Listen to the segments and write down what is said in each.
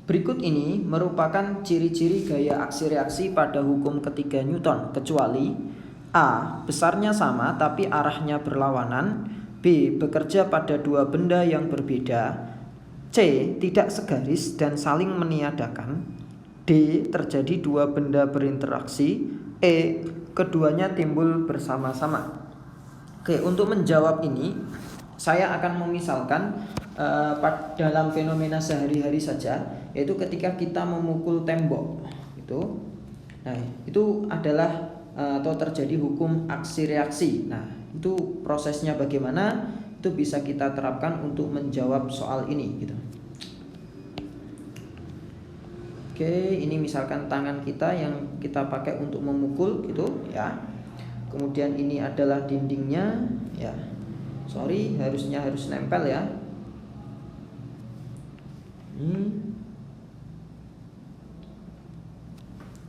Berikut ini merupakan ciri-ciri gaya aksi reaksi pada hukum ketiga Newton, kecuali A. Besarnya sama tapi arahnya berlawanan, B. Bekerja pada dua benda yang berbeda, C. Tidak segaris dan saling meniadakan, D. Terjadi dua benda berinteraksi, E. Keduanya timbul bersama-sama. Oke, untuk menjawab ini saya akan memisalkan dalam fenomena sehari-hari saja, yaitu ketika kita memukul tembok itu. Nah, itu adalah atau terjadi hukum aksi reaksi. Nah, itu prosesnya bagaimana? Itu bisa kita terapkan untuk menjawab soal ini gitu. Oke, ini misalkan tangan kita yang kita pakai untuk memukul gitu ya. Kemudian ini adalah dindingnya ya. Harusnya nempel ya.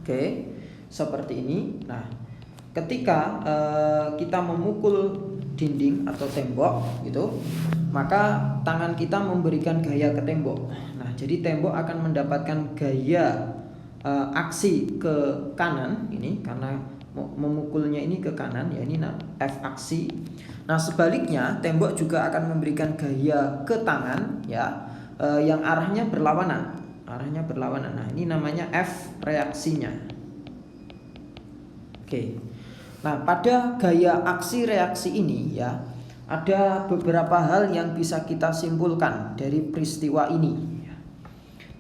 Oke, seperti ini. Nah, ketika kita memukul dinding atau tembok gitu, maka tangan kita memberikan gaya ke tembok. Nah, jadi tembok akan mendapatkan gaya aksi ke kanan ini karena memukulnya ini ke kanan ya, ini F aksi. Nah, sebaliknya tembok juga akan memberikan gaya ke tangan ya, yang arahnya berlawanan. Nah, ini namanya F reaksinya. Oke. Nah, pada gaya aksi reaksi ini ya, ada beberapa hal yang bisa kita simpulkan dari peristiwa ini.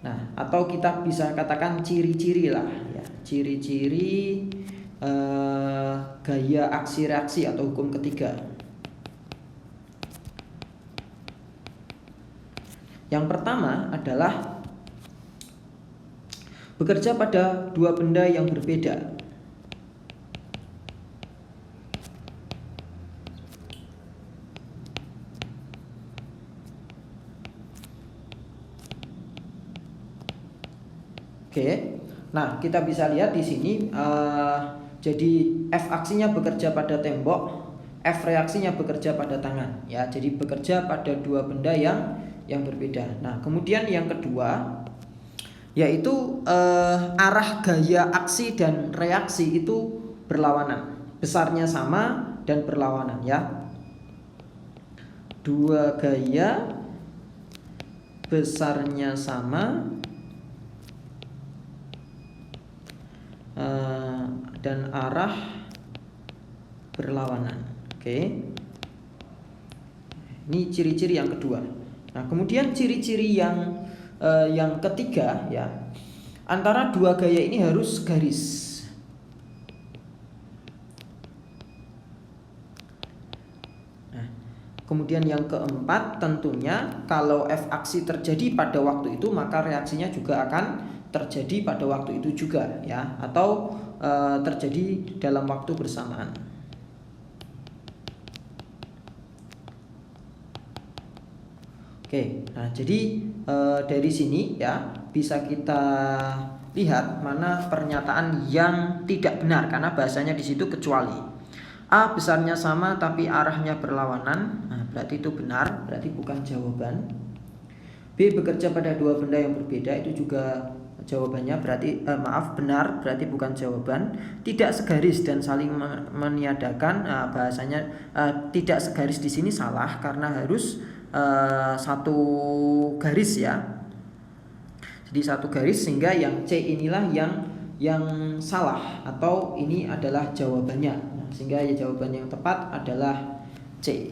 Nah, atau kita bisa katakan ciri-ciri lah ya, ciri-ciri gaya aksi reaksi atau hukum ketiga. Yang pertama adalah bekerja pada dua benda yang berbeda. Oke. Nah, kita bisa lihat di sini jadi F aksinya bekerja pada tembok, F reaksinya bekerja pada tangan ya. Jadi bekerja pada dua benda yang berbeda. Nah, kemudian yang kedua yaitu arah gaya aksi dan reaksi itu berlawanan. Besarnya sama dan berlawanan ya. Dua gaya besarnya sama dan arah berlawanan. Oke. Ini ciri-ciri yang kedua. Nah, kemudian ciri-ciri yang ketiga ya, antara dua gaya ini harus garis. Nah, kemudian yang keempat tentunya kalau F aksi terjadi pada waktu itu, maka reaksinya juga akan terjadi pada waktu itu juga ya, atau terjadi dalam waktu bersamaan. Oke, nah jadi dari sini ya bisa kita lihat mana pernyataan yang tidak benar karena bahasanya di situ kecuali. A besarnya sama tapi arahnya berlawanan. Nah, berarti itu benar, berarti bukan jawaban. B bekerja pada dua benda yang berbeda, itu juga jawabannya, berarti benar, berarti bukan jawaban. Tidak segaris dan saling meniadakan, bahasanya tidak segaris di sini salah karena harus satu garis ya. Jadi satu garis, sehingga yang C inilah yang salah atau ini adalah jawabannya. Nah, sehingga ya jawaban yang tepat adalah C.